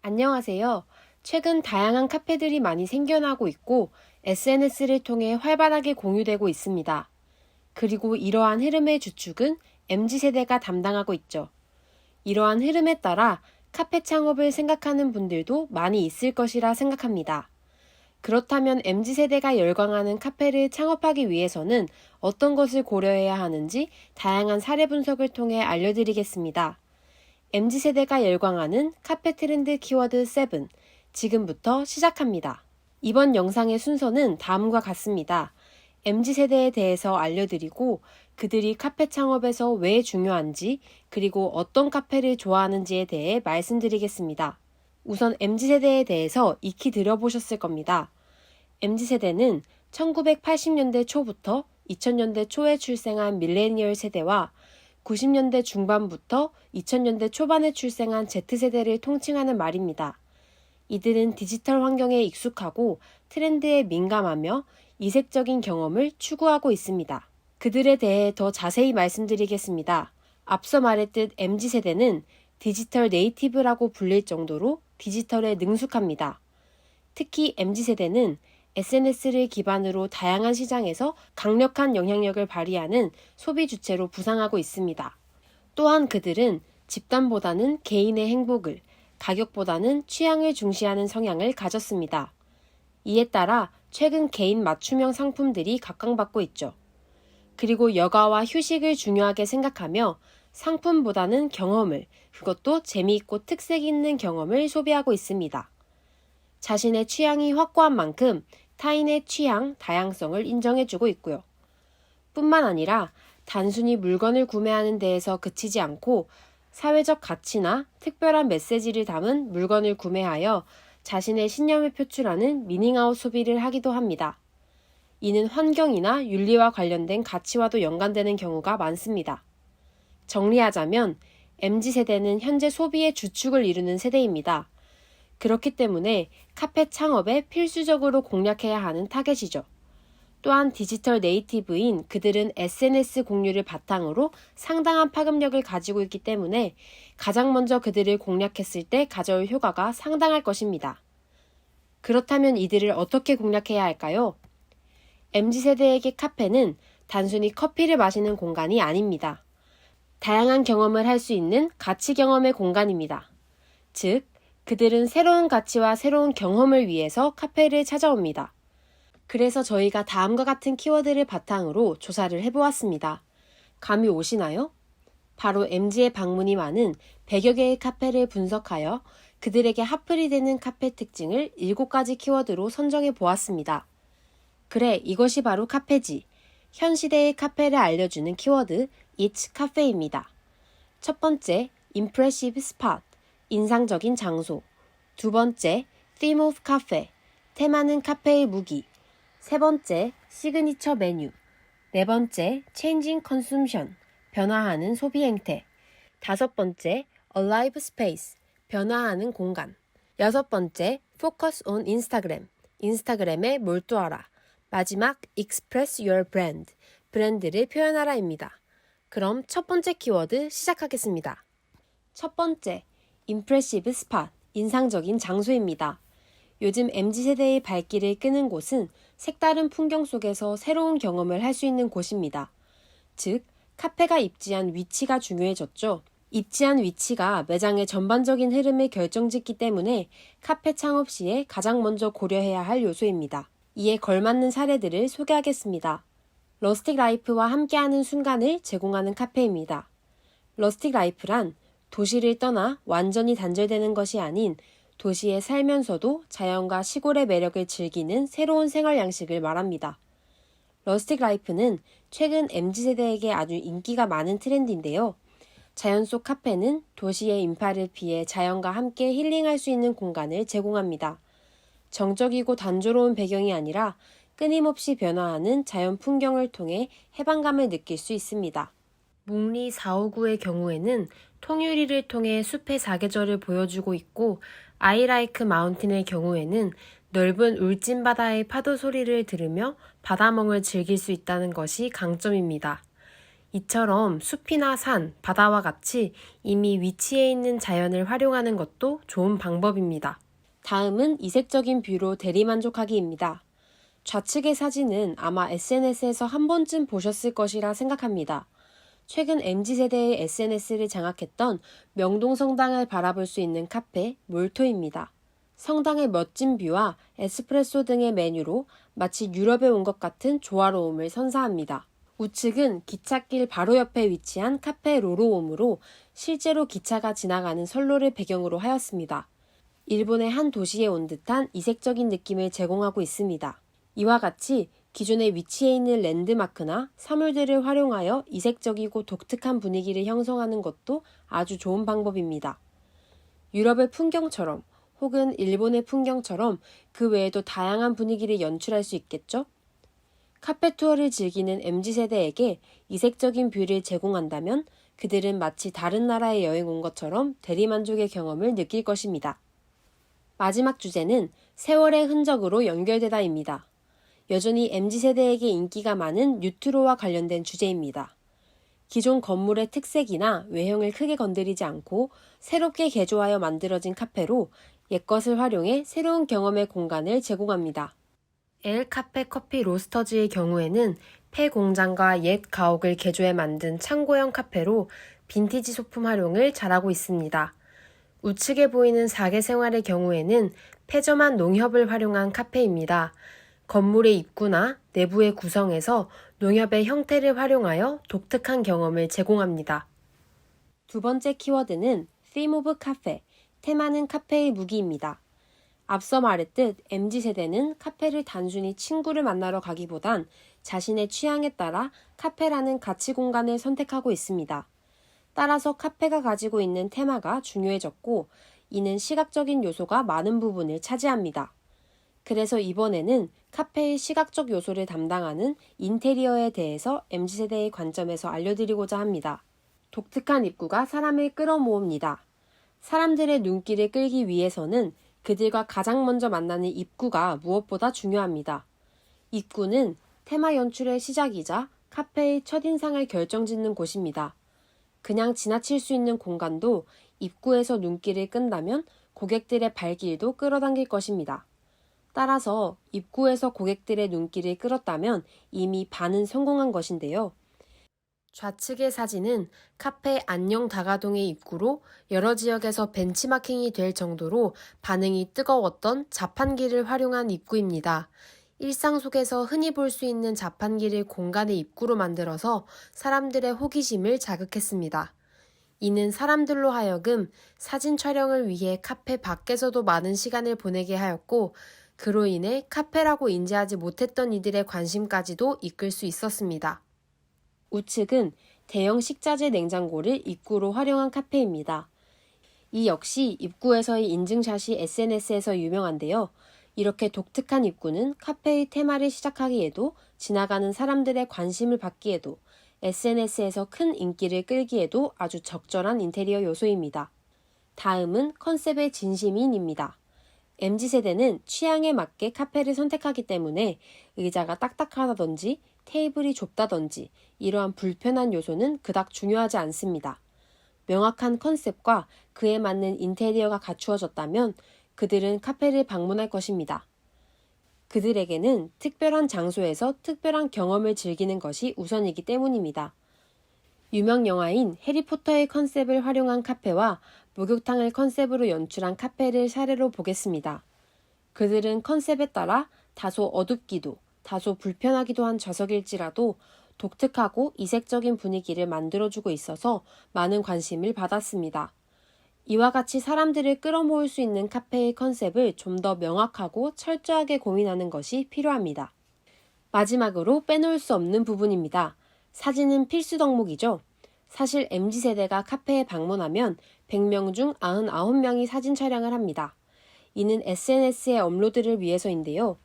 안녕하세요. 최근 다양한 카페들이 많이 생겨나고 있고 SNS를 통해 활발하게 공유되고 있습니다. 그리고 이러한 흐름의 주축은 MZ세대가 담당하고 있죠. 이러한 흐름에 따라 카페 창업을 생각하는 분들도 많이 있을 것이라 생각합니다. 그렇다면 MZ세대가 열광하는 카페를 창업하기 위해서는 어떤 것을 고려해야 하는지 다양한 사례 분석을 통해 알려드리겠습니다. MZ세대가 열광하는 카페 트렌드 키워드 7, 지금부터 시작합니다. 이번 영상의 순서는 다음과 같습니다. MZ세대에 대해서 알려드리고 그들이 카페 창업에서 왜 중요한지 그리고 어떤 카페를 좋아하는지에 대해 말씀드리겠습니다. 우선 MZ세대에 대해서 익히 들어보셨을 겁니다. MZ세대는 1980년대 초부터 2000년대 초에 출생한 밀레니얼 세대와 90년대 중반부터 2000년대 초반에 출생한 Z세대를 통칭하는 말입니다. 이들은 디지털 환경에 익숙하고 트렌드에 민감하며 이색적인 경험을 추구하고 있습니다. 그들에 대해 더 자세히 말씀드리겠습니다. 앞서 말했듯 MZ세대는 디지털 네이티브라고 불릴 정도로 디지털에 능숙합니다. 특히 MZ세대는 SNS를 기반으로 다양한 시장에서 강력한 영향력을 발휘하는 소비 주체로 부상하고 있습니다. 또한 그들은 집단보다는 개인의 행복을, 가격보다는 취향을 중시하는 성향을 가졌습니다. 이에 따라 최근 개인 맞춤형 상품들이 각광받고 있죠. 그리고 여가와 휴식을 중요하게 생각하며 상품보다는 경험을, 그것도 재미있고 특색 있는 경험을 소비하고 있습니다. 자신의 취향이 확고한 만큼 타인의 취향, 다양성을 인정해주고 있고요. 뿐만 아니라 단순히 물건을 구매하는 데에서 그치지 않고 사회적 가치나 특별한 메시지를 담은 물건을 구매하여 자신의 신념을 표출하는 미닝아웃 소비를 하기도 합니다. 이는 환경이나 윤리와 관련된 가치와도 연관되는 경우가 많습니다. 정리하자면 MZ세대는 현재 소비의 주축을 이루는 세대입니다. 그렇기 때문에 카페 창업에 필수적으로 공략해야 하는 타겟이죠. 또한 디지털 네이티브인 그들은 SNS 공유를 바탕으로 상당한 파급력을 가지고 있기 때문에 가장 먼저 그들을 공략했을 때 가져올 효과가 상당할 것입니다. 그렇다면 이들을 어떻게 공략해야 할까요? MZ세대에게 카페는 단순히 커피를 마시는 공간이 아닙니다. 다양한 경험을 할 수 있는 가치 경험의 공간입니다. 즉, 그들은 새로운 가치와 새로운 경험을 위해서 카페를 찾아옵니다. 그래서 저희가 다음과 같은 키워드를 바탕으로 조사를 해보았습니다. 감이 오시나요? 바로 MZ의 방문이 많은 100여 개의 카페를 분석하여 그들에게 핫플이 되는 카페 특징을 7가지 키워드로 선정해 보았습니다. 그래, 이것이 바로 카페지. 현 시대의 카페를 알려주는 키워드 It's Cafe입니다. 첫 번째, Impressive Spot, 인상적인 장소. 두 번째, Theme of Cafe, 테마는 카페의 무기. 세 번째, 시그니처 메뉴. 네 번째, Changing Consumption, 변화하는 소비 행태. 다섯 번째, Alive Space, 변화하는 공간. 여섯 번째, Focus on Instagram, 인스타그램에 몰두하라. 마지막, Express Your Brand, 브랜드를 표현하라입니다. 그럼 첫 번째 키워드 시작하겠습니다. 첫 번째, Impressive Spot, 인상적인 장소입니다. 요즘 MZ세대의 발길을 끄는 곳은 색다른 풍경 속에서 새로운 경험을 할 수 있는 곳입니다. 즉, 카페가 입지한 위치가 중요해졌죠. 입지한 위치가 매장의 전반적인 흐름을 결정짓기 때문에 카페 창업 시에 가장 먼저 고려해야 할 요소입니다. 이에 걸맞는 사례들을 소개하겠습니다. 러스틱 라이프와 함께하는 순간을 제공하는 카페입니다. 러스틱 라이프란 도시를 떠나 완전히 단절되는 것이 아닌 도시에 살면서도 자연과 시골의 매력을 즐기는 새로운 생활 양식을 말합니다. 러스틱 라이프는 최근 MZ세대에게 아주 인기가 많은 트렌드인데요. 자연 속 카페는 도시의 인파를 피해 자연과 함께 힐링할 수 있는 공간을 제공합니다. 정적이고 단조로운 배경이 아니라 끊임없이 변화하는 자연 풍경을 통해 해방감을 느낄 수 있습니다. 묵리 459의 경우에는 통유리를 통해 숲의 사계절을 보여주고 있고 아이라이크 마운틴의 경우에는 넓은 울진바다의 파도 소리를 들으며 바다멍을 즐길 수 있다는 것이 강점입니다. 이처럼 숲이나 산, 바다와 같이 이미 위치해 있는 자연을 활용하는 것도 좋은 방법입니다. 다음은 이색적인 뷰로 대리만족하기입니다. 좌측의 사진은 아마 SNS에서 한 번쯤 보셨을 것이라 생각합니다. 최근 MZ세대의 SNS를 장악했던 명동성당을 바라볼 수 있는 카페 몰토입니다. 성당의 멋진 뷰와 에스프레소 등의 메뉴로 마치 유럽에 온 것 같은 조화로움을 선사합니다. 우측은 기찻길 바로 옆에 위치한 카페 로로옴으로 실제로 기차가 지나가는 선로를 배경으로 하였습니다. 일본의 한 도시에 온 듯한 이색적인 느낌을 제공하고 있습니다. 이와 같이 기존에 위치해 있는 랜드마크나 사물들을 활용하여 이색적이고 독특한 분위기를 형성하는 것도 아주 좋은 방법입니다. 유럽의 풍경처럼 혹은 일본의 풍경처럼 그 외에도 다양한 분위기를 연출할 수 있겠죠? 카페 투어를 즐기는 MZ세대에게 이색적인 뷰를 제공한다면 그들은 마치 다른 나라에 여행 온 것처럼 대리만족의 경험을 느낄 것입니다. 마지막 주제는 세월의 흔적으로 연결되다입니다. 여전히 MZ세대에게 인기가 많은 뉴트로와 관련된 주제입니다. 기존 건물의 특색이나 외형을 크게 건드리지 않고 새롭게 개조하여 만들어진 카페로 옛것을 활용해 새로운 경험의 공간을 제공합니다. 엘카페 커피 로스터즈의 경우에는 폐 공장과 옛 가옥을 개조해 만든 창고형 카페로 빈티지 소품 활용을 잘하고 있습니다. 우측에 보이는 4개 생활의 경우에는 폐점한 농협을 활용한 카페입니다. 건물의 입구나 내부의 구성에서 농협의 형태를 활용하여 독특한 경험을 제공합니다. 두 번째 키워드는 Theme of Cafe, 테마는 카페의 무기입니다. 앞서 말했듯 MZ세대는 카페를 단순히 친구를 만나러 가기보단 자신의 취향에 따라 카페라는 가치 공간을 선택하고 있습니다. 따라서 카페가 가지고 있는 테마가 중요해졌고 이는 시각적인 요소가 많은 부분을 차지합니다. 그래서 이번에는 카페의 시각적 요소를 담당하는 인테리어에 대해서 MZ세대의 관점에서 알려드리고자 합니다. 독특한 입구가 사람을 끌어모읍니다. 사람들의 눈길을 끌기 위해서는 그들과 가장 먼저 만나는 입구가 무엇보다 중요합니다. 입구는 테마 연출의 시작이자 카페의 첫인상을 결정짓는 곳입니다. 그냥 지나칠 수 있는 공간도 입구에서 눈길을 끈다면 고객들의 발길도 끌어당길 것입니다. 따라서 입구에서 고객들의 눈길을 끌었다면 이미 반은 성공한 것인데요. 좌측의 사진은 카페 안녕 다가동의 입구로 여러 지역에서 벤치마킹이 될 정도로 반응이 뜨거웠던 자판기를 활용한 입구입니다. 일상 속에서 흔히 볼 수 있는 자판기를 공간의 입구로 만들어서 사람들의 호기심을 자극했습니다. 이는 사람들로 하여금 사진 촬영을 위해 카페 밖에서도 많은 시간을 보내게 하였고 그로 인해 카페라고 인지하지 못했던 이들의 관심까지도 이끌 수 있었습니다. 우측은 대형 식자재 냉장고를 입구로 활용한 카페입니다. 이 역시 입구에서의 인증샷이 SNS에서 유명한데요. 이렇게 독특한 입구는 카페의 테마를 시작하기에도 지나가는 사람들의 관심을 받기에도 SNS에서 큰 인기를 끌기에도 아주 적절한 인테리어 요소입니다. 다음은 컨셉의 진심인입니다. MZ세대는 취향에 맞게 카페를 선택하기 때문에 의자가 딱딱하다든지 테이블이 좁다든지 이러한 불편한 요소는 그닥 중요하지 않습니다. 명확한 컨셉과 그에 맞는 인테리어가 갖추어졌다면 그들은 카페를 방문할 것입니다. 그들에게는 특별한 장소에서 특별한 경험을 즐기는 것이 우선이기 때문입니다. 유명 영화인 해리포터의 컨셉을 활용한 카페와 목욕탕을 컨셉으로 연출한 카페를 사례로 보겠습니다. 그들은 컨셉에 따라 다소 어둡기도 다소 불편하기도 한 좌석일지라도 독특하고 이색적인 분위기를 만들어주고 있어서 많은 관심을 받았습니다. 이와 같이 사람들을 끌어모을 수 있는 카페의 컨셉을 좀 더 명확하고 철저하게 고민하는 것이 필요합니다. 마지막으로 빼놓을 수 없는 부분입니다. 사진은 필수 덕목이죠. 사실 MZ세대가 카페에 방문하면 100명 중 99명이 사진 촬영을 합니다. 이는 SNS의 업로드를 위해서인데요.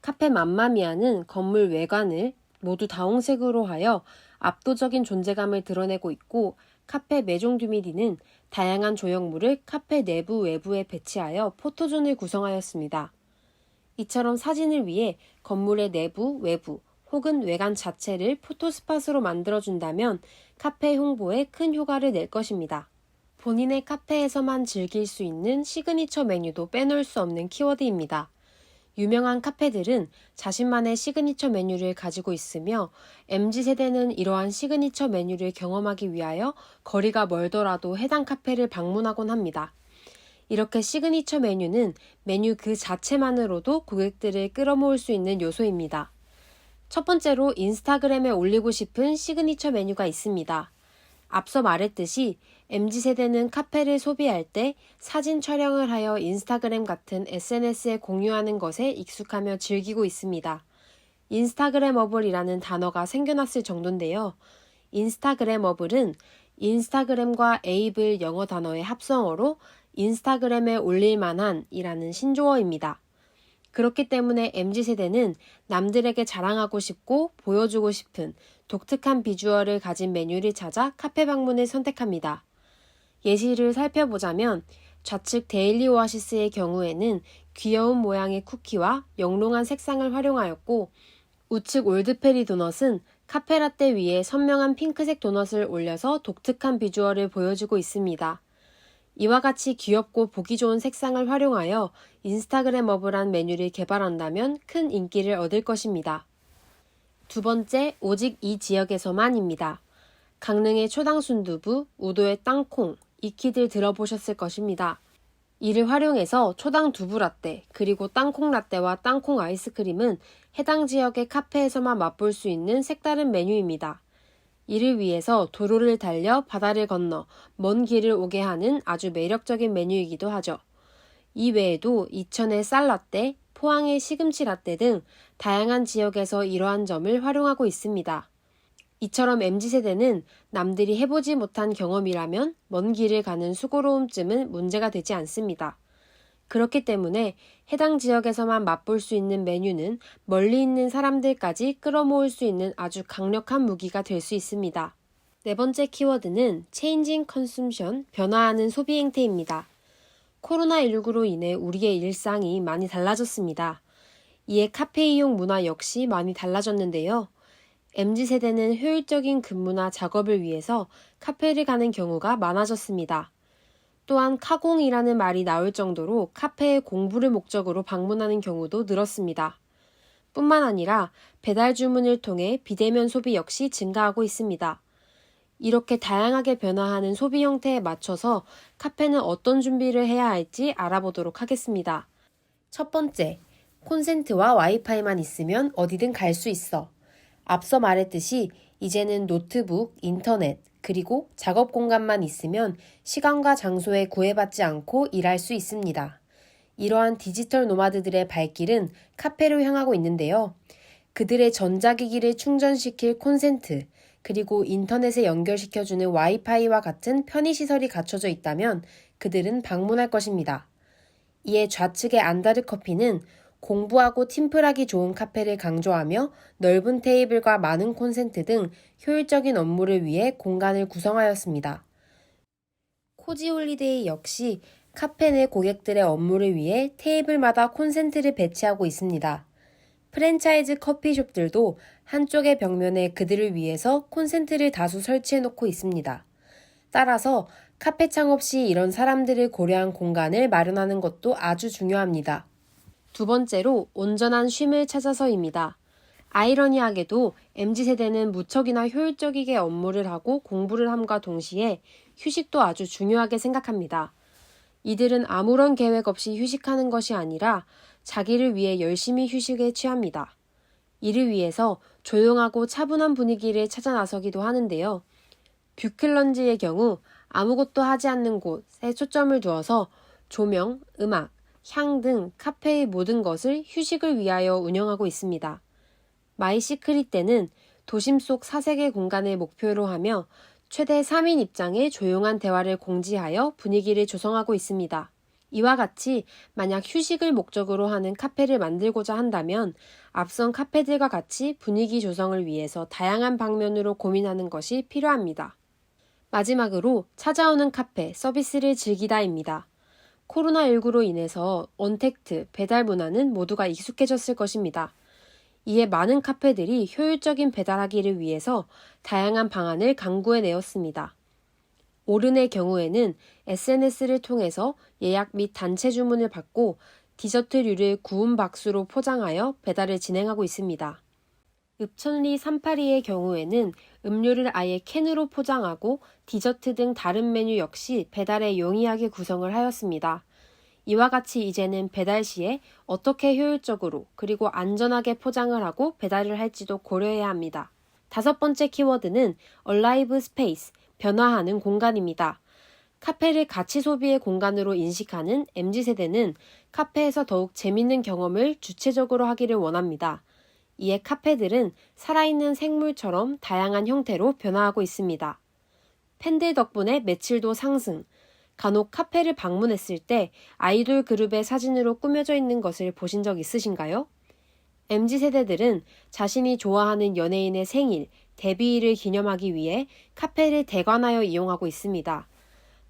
카페 맘마미아는 건물 외관을 모두 다홍색으로 하여 압도적인 존재감을 드러내고 있고 카페 메종듀미디는 다양한 조형물을 카페 내부 외부에 배치하여 포토존을 구성하였습니다. 이처럼 사진을 위해 건물의 내부, 외부 혹은 외관 자체를 포토스팟으로 만들어준다면 카페 홍보에 큰 효과를 낼 것입니다. 본인의 카페에서만 즐길 수 있는 시그니처 메뉴도 빼놓을 수 없는 키워드입니다. 유명한 카페들은 자신만의 시그니처 메뉴를 가지고 있으며 MZ세대는 이러한 시그니처 메뉴를 경험하기 위하여 거리가 멀더라도 해당 카페를 방문하곤 합니다. 이렇게 시그니처 메뉴는 메뉴 그 자체만으로도 고객들을 끌어모을 수 있는 요소입니다. 첫 번째로 인스타그램에 올리고 싶은 시그니처 메뉴가 있습니다. 앞서 말했듯이 MZ세대는 카페를 소비할 때 사진 촬영을 하여 인스타그램 같은 SNS에 공유하는 것에 익숙하며 즐기고 있습니다. 인스타그래머블이라는 단어가 생겨났을 정도인데요. 인스타그래머블은 인스타그램과 에이블 영어 단어의 합성어로 인스타그램에 올릴 만한 이라는 신조어입니다. 그렇기 때문에 MZ세대는 남들에게 자랑하고 싶고 보여주고 싶은 독특한 비주얼을 가진 메뉴를 찾아 카페 방문을 선택합니다. 예시를 살펴보자면 좌측 데일리 오아시스의 경우에는 귀여운 모양의 쿠키와 영롱한 색상을 활용하였고, 우측 올드페리 도넛은 카페라떼 위에 선명한 핑크색 도넛을 올려서 독특한 비주얼을 보여주고 있습니다. 이와 같이 귀엽고 보기 좋은 색상을 활용하여 인스타그래머블한 메뉴를 개발한다면 큰 인기를 얻을 것입니다. 두 번째, 오직 이 지역에서만입니다. 강릉의 초당 순두부, 우도의 땅콩, 익히들 들어보셨을 것입니다. 이를 활용해서 초당 두부 라떼, 그리고 땅콩 라떼와 땅콩 아이스크림은 해당 지역의 카페에서만 맛볼 수 있는 색다른 메뉴입니다. 이를 위해서 도로를 달려 바다를 건너 먼 길을 오게 하는 아주 매력적인 메뉴이기도 하죠. 이 외에도 이천의 쌀라떼, 포항의 시금치 라떼 등 다양한 지역에서 이러한 점을 활용하고 있습니다. 이처럼 MZ세대는 남들이 해보지 못한 경험이라면 먼 길을 가는 수고로움쯤은 문제가 되지 않습니다. 그렇기 때문에 해당 지역에서만 맛볼 수 있는 메뉴는 멀리 있는 사람들까지 끌어모을 수 있는 아주 강력한 무기가 될 수 있습니다. 네 번째 키워드는 Changing Consumption, 변화하는 소비 행태입니다. 코로나19로 인해 우리의 일상이 많이 달라졌습니다. 이에 카페 이용 문화 역시 많이 달라졌는데요. MZ세대는 효율적인 근무나 작업을 위해서 카페를 가는 경우가 많아졌습니다. 또한 카공이라는 말이 나올 정도로 카페에 공부를 목적으로 방문하는 경우도 늘었습니다. 뿐만 아니라 배달 주문을 통해 비대면 소비 역시 증가하고 있습니다. 이렇게 다양하게 변화하는 소비 형태에 맞춰서 카페는 어떤 준비를 해야 할지 알아보도록 하겠습니다. 첫 번째, 콘센트와 와이파이만 있으면 어디든 갈 수 있어. 앞서 말했듯이 이제는 노트북, 인터넷, 그리고 작업 공간만 있으면 시간과 장소에 구애받지 않고 일할 수 있습니다. 이러한 디지털 노마드들의 발길은 카페로 향하고 있는데요. 그들의 전자기기를 충전시킬 콘센트, 그리고 인터넷에 연결시켜주는 와이파이와 같은 편의시설이 갖춰져 있다면 그들은 방문할 것입니다. 이에 좌측의 안다르 커피는 공부하고 팀플하기 좋은 카페를 강조하며 넓은 테이블과 많은 콘센트 등 효율적인 업무를 위해 공간을 구성하였습니다. 코지홀리데이 역시 카페 내 고객들의 업무를 위해 테이블마다 콘센트를 배치하고 있습니다. 프랜차이즈 커피숍들도 한쪽의 벽면에 그들을 위해서 콘센트를 다수 설치해 놓고 있습니다. 따라서 카페 창업 시 이런 사람들을 고려한 공간을 마련하는 것도 아주 중요합니다. 두 번째로 온전한 쉼을 찾아서입니다. 아이러니하게도 MZ세대는 무척이나 효율적이게 업무를 하고 공부를 함과 동시에 휴식도 아주 중요하게 생각합니다. 이들은 아무런 계획 없이 휴식하는 것이 아니라 자기를 위해 열심히 휴식에 취합니다. 이를 위해서 조용하고 차분한 분위기를 찾아 나서기도 하는데요. 뷰클런지의 경우 아무것도 하지 않는 곳에 초점을 두어서 조명, 음악, 향 등 카페의 모든 것을 휴식을 위하여 운영하고 있습니다. 마이시크릿 때는 도심 속 사색의 공간을 목표로 하며 최대 3인 입장의 조용한 대화를 공지하여 분위기를 조성하고 있습니다. 이와 같이 만약 휴식을 목적으로 하는 카페를 만들고자 한다면 앞선 카페들과 같이 분위기 조성을 위해서 다양한 방면으로 고민하는 것이 필요합니다. 마지막으로 찾아오는 카페 서비스를 즐기다입니다. 코로나19로 인해서 언택트, 배달 문화는 모두가 익숙해졌을 것입니다. 이에 많은 카페들이 효율적인 배달하기를 위해서 다양한 방안을 강구해내었습니다. 오른의 경우에는 SNS를 통해서 예약 및 단체 주문을 받고 디저트류를 구운 박스로 포장하여 배달을 진행하고 있습니다. 읍천리 382의 경우에는 음료를 아예 캔으로 포장하고 디저트 등 다른 메뉴 역시 배달에 용이하게 구성을 하였습니다. 이와 같이 이제는 배달 시에 어떻게 효율적으로 그리고 안전하게 포장을 하고 배달을 할지도 고려해야 합니다. 다섯 번째 키워드는 Alive Space, 변화하는 공간입니다. 카페를 가치 소비의 공간으로 인식하는 MZ세대는 카페에서 더욱 재밌는 경험을 주체적으로 하기를 원합니다. 이에 카페들은 살아있는 생물처럼 다양한 형태로 변화하고 있습니다. 팬들 덕분에 매출도 상승, 간혹 카페를 방문했을 때 아이돌 그룹의 사진으로 꾸며져 있는 것을 보신 적 있으신가요? MZ세대들은 자신이 좋아하는 연예인의 생일, 데뷔일을 기념하기 위해 카페를 대관하여 이용하고 있습니다.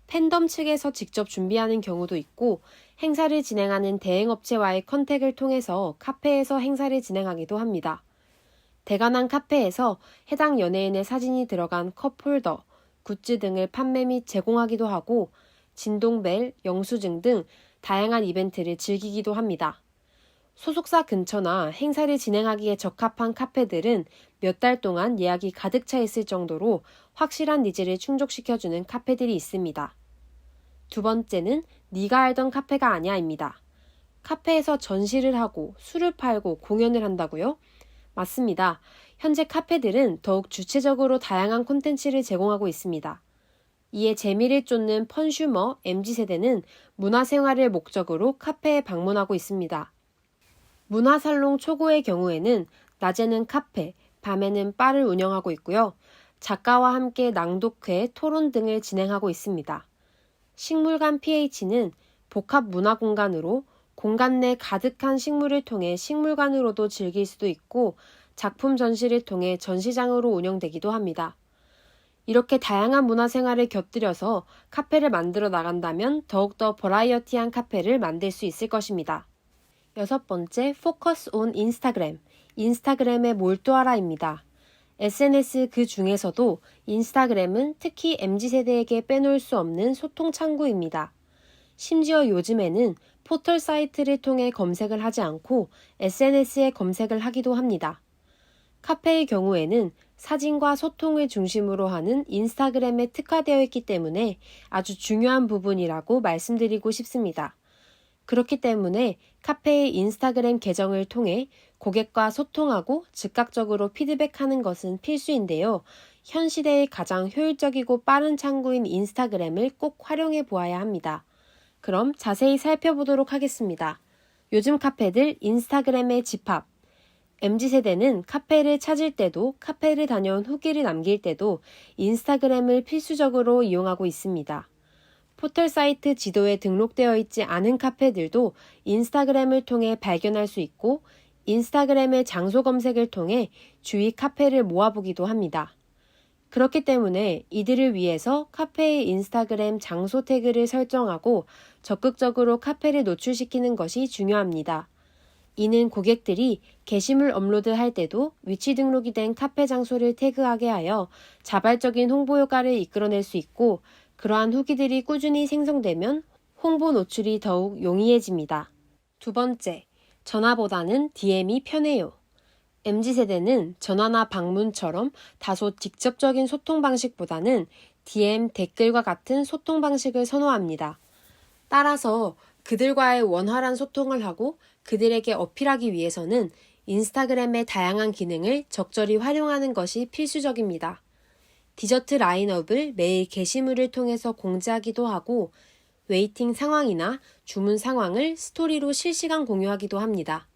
팬덤 측에서 직접 준비하는 경우도 있고 행사를 진행하는 대행업체와의 컨택을 통해서 카페에서 행사를 진행하기도 합니다. 대관한 카페에서 해당 연예인의 사진이 들어간 컵홀더, 굿즈 등을 판매 및 제공하기도 하고 진동벨, 영수증 등 다양한 이벤트를 즐기기도 합니다. 소속사 근처나 행사를 진행하기에 적합한 카페들은 몇 달 동안 예약이 가득 차 있을 정도로 확실한 니즈를 충족시켜주는 카페들이 있습니다. 두 번째는 네가 알던 카페가 아니야입니다. 카페에서 전시를 하고 술을 팔고 공연을 한다고요? 맞습니다. 현재 카페들은 더욱 주체적으로 다양한 콘텐츠를 제공하고 있습니다. 이에 재미를 쫓는 펀슈머 MZ세대는 문화생활을 목적으로 카페에 방문하고 있습니다. 문화살롱 초고의 경우에는 낮에는 카페, 밤에는 바를 운영하고 있고요. 작가와 함께 낭독회, 토론 등을 진행하고 있습니다. 식물관 PH는 복합 문화 공간으로 공간 내 가득한 식물을 통해 식물관으로도 즐길 수도 있고 작품 전시를 통해 전시장으로 운영되기도 합니다. 이렇게 다양한 문화생활을 곁들여서 카페를 만들어 나간다면 더욱더 버라이어티한 카페를 만들 수 있을 것입니다. 여섯 번째, 포커스 온 인스타그램, 인스타그램에 몰두하라입니다. SNS 그 중에서도 인스타그램은 특히 MZ세대에게 빼놓을 수 없는 소통 창구입니다. 심지어 요즘에는 포털 사이트를 통해 검색을 하지 않고 SNS에 검색을 하기도 합니다. 카페의 경우에는 사진과 소통을 중심으로 하는 인스타그램에 특화되어 있기 때문에 아주 중요한 부분이라고 말씀드리고 싶습니다. 그렇기 때문에 카페의 인스타그램 계정을 통해 고객과 소통하고 즉각적으로 피드백하는 것은 필수인데요. 현 시대의 가장 효율적이고 빠른 창구인 인스타그램을 꼭 활용해 보아야 합니다. 그럼 자세히 살펴보도록 하겠습니다. 요즘 카페들 인스타그램의 집합. MZ세대는 카페를 찾을 때도 카페를 다녀온 후기를 남길 때도 인스타그램을 필수적으로 이용하고 있습니다. 포털 사이트 지도에 등록되어 있지 않은 카페들도 인스타그램을 통해 발견할 수 있고 인스타그램의 장소 검색을 통해 주위 카페를 모아보기도 합니다. 그렇기 때문에 이들을 위해서 카페의 인스타그램 장소 태그를 설정하고 적극적으로 카페를 노출시키는 것이 중요합니다. 이는 고객들이 게시물 업로드할 때도 위치 등록이 된 카페 장소를 태그하게 하여 자발적인 홍보 효과를 이끌어낼 수 있고 그러한 후기들이 꾸준히 생성되면 홍보 노출이 더욱 용이해집니다. 두 번째, 전화보다는 DM이 편해요. MZ세대는 전화나 방문처럼 다소 직접적인 소통 방식보다는 DM, 댓글과 같은 소통 방식을 선호합니다. 따라서 그들과의 원활한 소통을 하고 그들에게 어필하기 위해서는 인스타그램의 다양한 기능을 적절히 활용하는 것이 필수적입니다. 디저트 라인업을 매일 게시물을 통해서 공지하기도 하고 웨이팅 상황이나 주문 상황을 스토리로 실시간 공유하기도 합니다.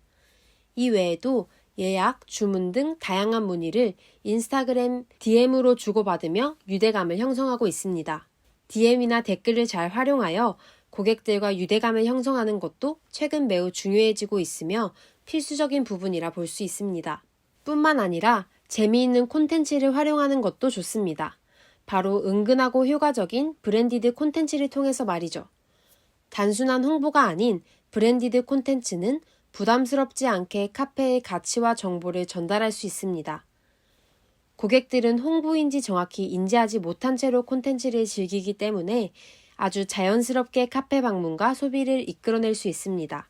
이 외에도 예약, 주문 등 다양한 문의를 인스타그램 DM으로 주고받으며 유대감을 형성하고 있습니다. DM이나 댓글을 잘 활용하여 고객들과 유대감을 형성하는 것도 최근 매우 중요해지고 있으며 필수적인 부분이라 볼 수 있습니다. 뿐만 아니라 재미있는 콘텐츠를 활용하는 것도 좋습니다. 바로 은근하고 효과적인 브랜디드 콘텐츠를 통해서 말이죠. 단순한 홍보가 아닌 브랜디드 콘텐츠는 부담스럽지 않게 카페의 가치와 정보를 전달할 수 있습니다. 고객들은 홍보인지 정확히 인지하지 못한 채로 콘텐츠를 즐기기 때문에 아주 자연스럽게 카페 방문과 소비를 이끌어낼 수 있습니다.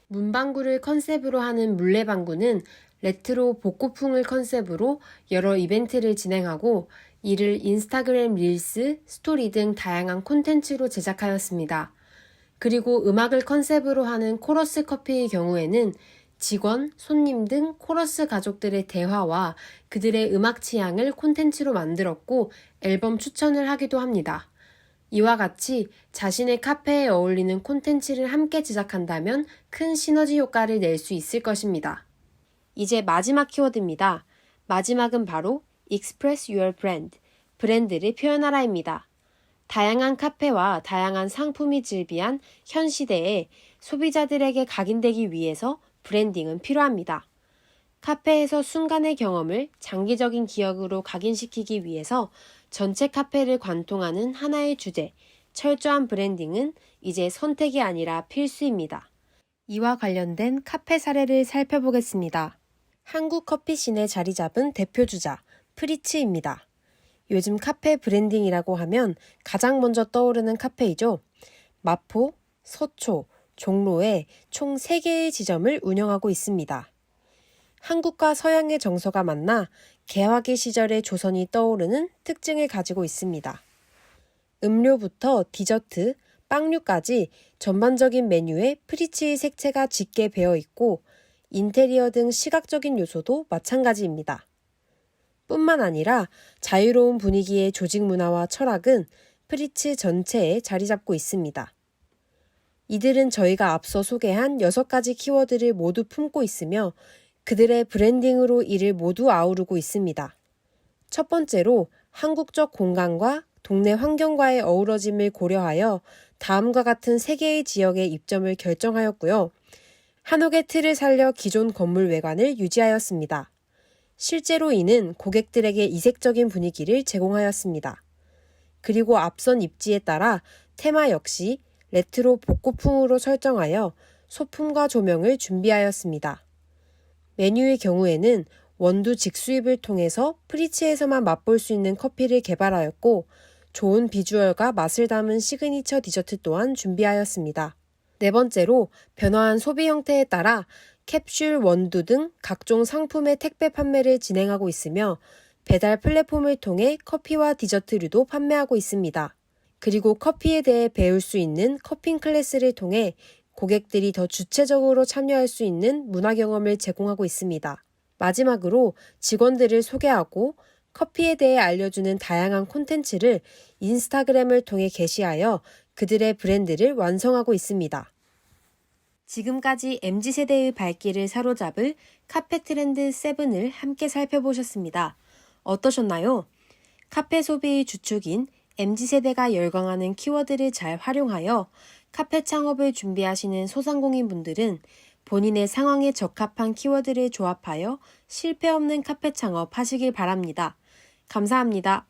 문방구를 컨셉으로 하는 물레방구는 레트로 복고풍을 컨셉으로 여러 이벤트를 진행하고 이를 인스타그램 릴스, 스토리 등 다양한 콘텐츠로 제작하였습니다. 그리고 음악을 컨셉으로 하는 코러스 커피의 경우에는 직원, 손님 등 코러스 가족들의 대화와 그들의 음악 취향을 콘텐츠로 만들었고 앨범 추천을 하기도 합니다. 이와 같이 자신의 카페에 어울리는 콘텐츠를 함께 제작한다면 큰 시너지 효과를 낼 수 있을 것입니다. 이제 마지막 키워드입니다. 마지막은 바로 Express Your Brand, 브랜드를 표현하라입니다. 다양한 카페와 다양한 상품이 즐비한 현 시대에 소비자들에게 각인되기 위해서 브랜딩은 필요합니다. 카페에서 순간의 경험을 장기적인 기억으로 각인시키기 위해서 전체 카페를 관통하는 하나의 주제, 철저한 브랜딩은 이제 선택이 아니라 필수입니다. 이와 관련된 카페 사례를 살펴보겠습니다. 한국 커피씬에 자리 잡은 대표주자, 프리츠입니다. 요즘 카페 브랜딩이라고 하면 가장 먼저 떠오르는 카페이죠. 마포, 서초, 종로에 총 3개의 지점을 운영하고 있습니다. 한국과 서양의 정서가 만나 개화기 시절의 조선이 떠오르는 특징을 가지고 있습니다. 음료부터 디저트, 빵류까지 전반적인 메뉴에 프리츠의 색채가 짙게 배어 있고 인테리어 등 시각적인 요소도 마찬가지입니다. 뿐만 아니라 자유로운 분위기의 조직 문화와 철학은 프리츠 전체에 자리 잡고 있습니다. 이들은 저희가 앞서 소개한 6가지 키워드를 모두 품고 있으며 그들의 브랜딩으로 이를 모두 아우르고 있습니다. 첫 번째로 한국적 공간과 동네 환경과의 어우러짐을 고려하여 다음과 같은 3개의 지역의 입점을 결정하였고요. 한옥의 틀을 살려 기존 건물 외관을 유지하였습니다. 실제로 이는 고객들에게 이색적인 분위기를 제공하였습니다. 그리고 앞선 입지에 따라 테마 역시 레트로 복고풍으로 설정하여 소품과 조명을 준비하였습니다. 메뉴의 경우에는 원두 직수입을 통해서 프리츠에서만 맛볼 수 있는 커피를 개발하였고 좋은 비주얼과 맛을 담은 시그니처 디저트 또한 준비하였습니다. 네 번째로 변화한 소비 형태에 따라 캡슐, 원두 등 각종 상품의 택배 판매를 진행하고 있으며 배달 플랫폼을 통해 커피와 디저트류도 판매하고 있습니다. 그리고 커피에 대해 배울 수 있는 커핑 클래스를 통해 고객들이 더 주체적으로 참여할 수 있는 문화 경험을 제공하고 있습니다. 마지막으로 직원들을 소개하고 커피에 대해 알려주는 다양한 콘텐츠를 인스타그램을 통해 게시하여 그들의 브랜드를 완성하고 있습니다. 지금까지 MZ세대의 발길을 사로잡을 카페 트렌드 7을 함께 살펴보셨습니다. 어떠셨나요? 카페 소비의 주축인 MZ세대가 열광하는 키워드를 잘 활용하여 카페 창업을 준비하시는 소상공인분들은 본인의 상황에 적합한 키워드를 조합하여 실패 없는 카페 창업 하시길 바랍니다. 감사합니다.